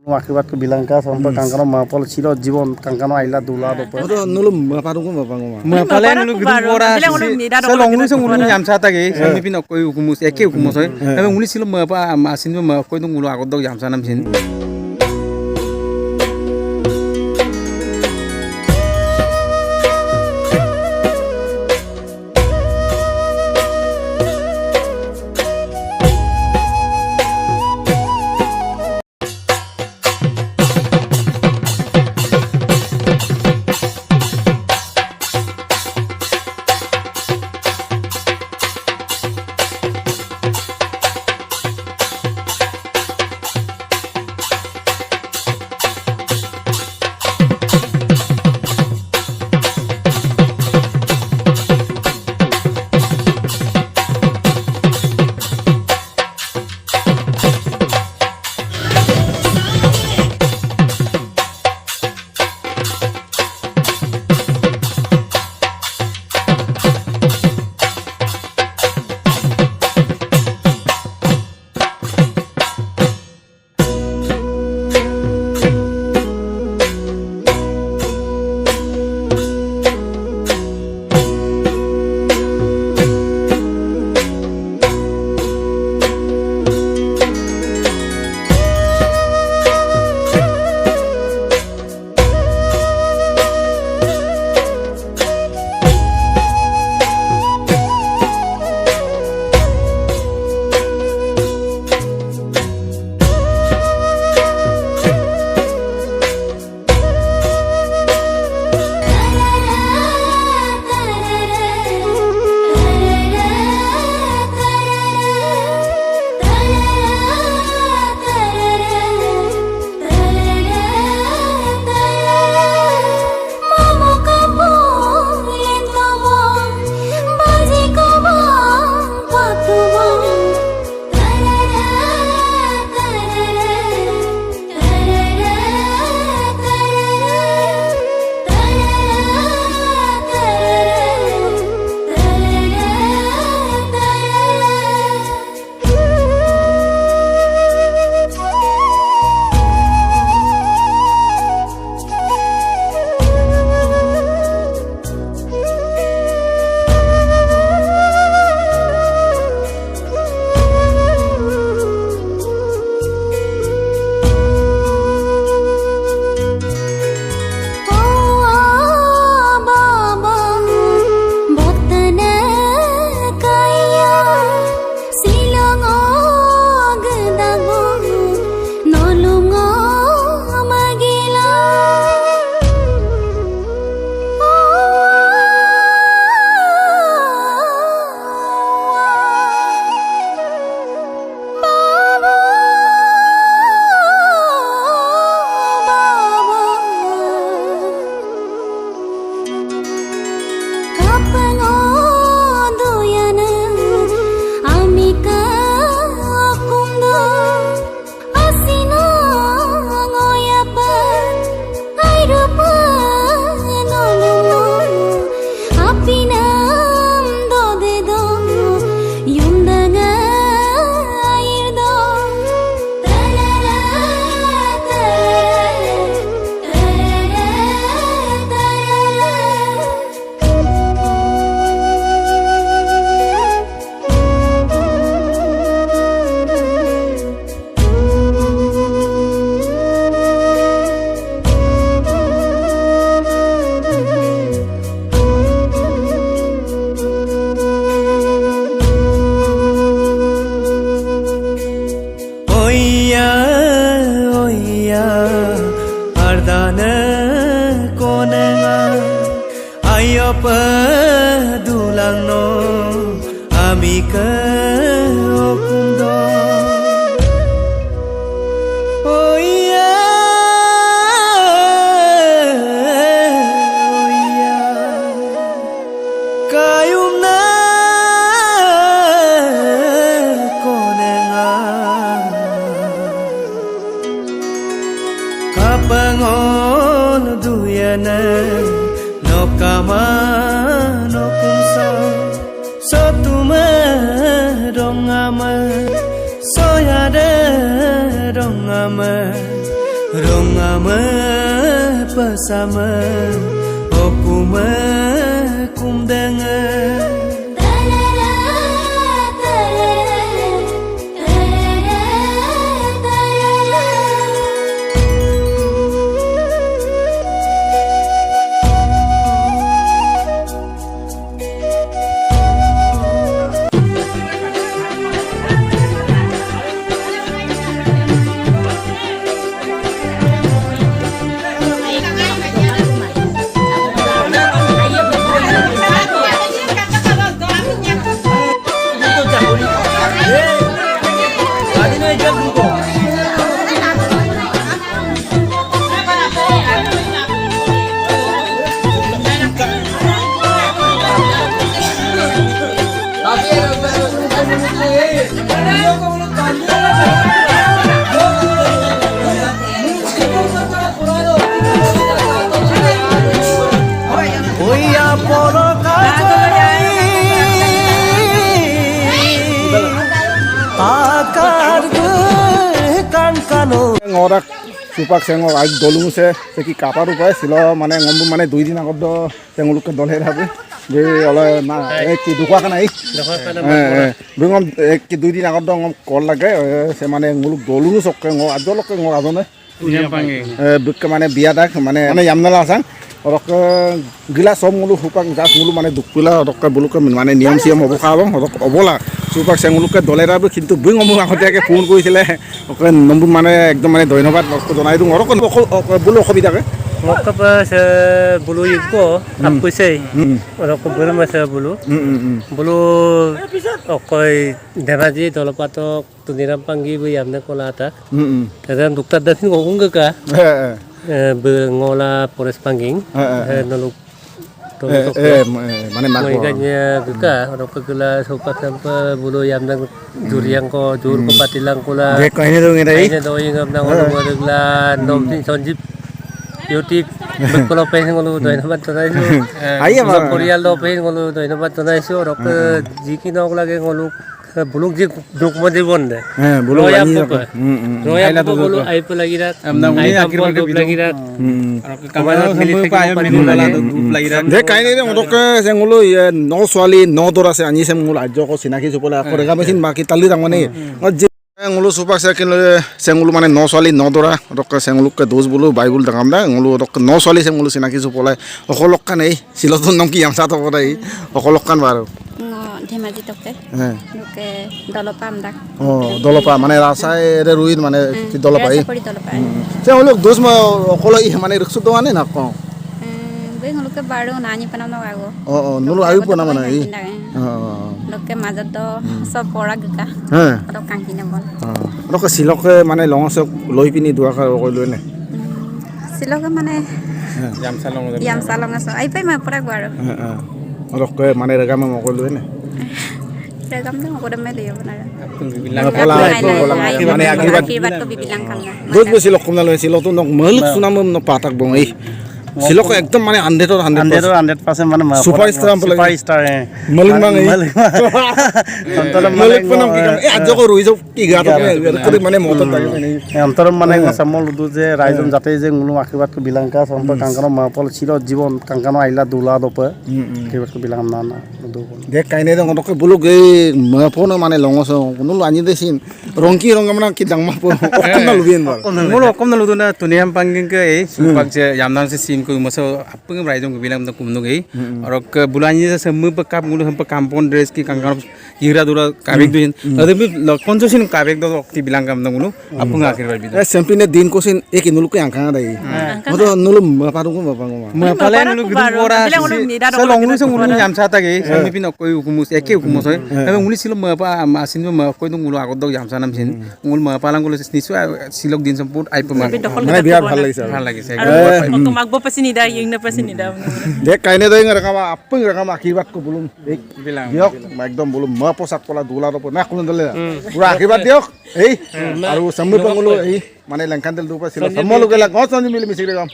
Akibat kebilangka sampai kangkano mapol silo jibon kangkano aila dula dopo. Oto nulum parung ko bapang ma. Mapalen lu gedung ora selong lu sung ulu yam sata ge sami pin ko hukumus eke hukumus oi ebe uli silo mapa masin ma ko tung ulu agodok yam sanam sin Dulang no amika okundo oh iya kayum na konenga kapangon duyana no kama no kumsa sotuma dongama soyade dongama rongama pasama okuma kumdanga ngorak supak sengok ag dolung se seki kapar upai silo mane ngombu mane 2 din agod do senguluk ke dolhe rabe be ola na ek dukwa kana ei bengom ek 2 din agod do ngom kol lage se mane nguluk dolung sok ngo adolok ngo adone buk mane biya dak mane yamnala sang orok gila som ngulu supak jas ngulu mane dukpila orok buluk mane niam siam obo khabong orok obola সুপাক চেঙুলুকে দলেৰাবে কিন্তু বুই ngomong আগতীয়াকে phone কৰিছিলে okay number মানে একদম মানে ধন্যবাদ জনাই দিওঁ অৰক বুলো অসুবিধাকে Mokap sa bulu yuko apusay. Orok bulu masa bulu. Bulu okoy deraji dolapatok tuniram panggi bu yamna kolata. Kadang dokter dasin ngomong ka. Ngola pores pangging. Noluk mana mag kanya duka orang kegela sopak sampai bulu yang nang juriang ko jur ko patilang ko la dek kaine dong ini doing ngam nang orang modegla nomtin sonjip YouTube kalau pengen ngolu doy namat tunai su ayah mah Korea lo pengen ngolu doy namat tunai su orang ke jiki nong lagi ngolu buluk jik duk mo di bonde buluk lagi roya apa bulu air lagi dak ini akhirnya lagi dak kamera sampai pa ayam minum lagi dak dek kaine dong orok sengulu ya no swali no dora se ani sengulu ajo ko sinaki supola ko rega mesin maki tali tang mane ngulu supak sekin sengulu mane no swali no dora orok sengulu ke dos bulu bible dangam da ngulu orok no swali sengulu sinaki supola okolok kan ei silotun nong ki yang satu kodai okolok kan baru Dhemaji তকে লোকে দলপাম দাক দলপা মানে রাসায় রে ruin মানে কি দলপা এই পরি দলপা সে হলো দোস মা অকল ই মানে রিকসু দোয়ানে না কো বে লোকে বাড়ো নানি পানা ন আগো নুলু আয়ু পনা মানে এই লোকে মাজত দ সব পড়া গকা অত কাঙ্কি না বল লোকে সিলকে মানে লংস লই পিনি দুয়া কই লই নে সিলকে মানে ইয়াম সালং আছে আই পাই মা পড়া গৱাৰ লোকে মানে রেগামে মকই লই নে regam na ko dame liyo na মানে akibat ko bibilang kan na dos besi lokum na loi silok tu nok meuluk sunam no patak bong ei silok ekdom মানে 100% মানে superstar meuluk mang ei meuluk panam ki kam e ajo ko rui jo ki ga to মানে motor tagi অন্তরম মানে সামল দু যে Ryzen যাতে যে গুলো আশীর্বাদ কো বিলাঙ্কা সম্প কাঙ্কানো মাপল চির জীবন কাঙ্কানো আইলা দুলা দপে আশীর্বাদ কো বিলাম না না dek kaine dong ondok buluk ei mapono মানে longos nulu ani desin rongki rongam ki dangma po okon na lubin bal ngolo okom na luduna tuniam panging ke ei supak je yamnam se sim ko maso apung raijong ko bilang to kumno ei orok bulani se semu pakap ngulu ham kampon dress ki kangkano ira dura kabek duin ademi konjo sin kabek do okti bilang kam ngulu apung akhir bar bidu sempine din ko sin ek nulu ko angkang dai moto nulu maparung ko mapang ma pale nulu gudu pora se longlu se ngulu yamsa ta ge sami pin okoi ukumus eke ukumus hoy ebe nguli silo ma pa asin ma koi no ngulu agodok yamsa nam sin ngul ma palang ngulu nisu silok din samput ai pa মানে বিয়ার ভাল লাগিছে ভাল লাগিছে magbo pasinida yung na pasinida dek kaine doi ngara apung rakam akibat ko bulum ek bilang diok ekdom bulum ma posak pola dula ro na kulun dole pura akibat diok ei aru samu pangulu ei মানে লেংখান তেল দুপা ছিল সমলো গেলা গছ মili misik rekam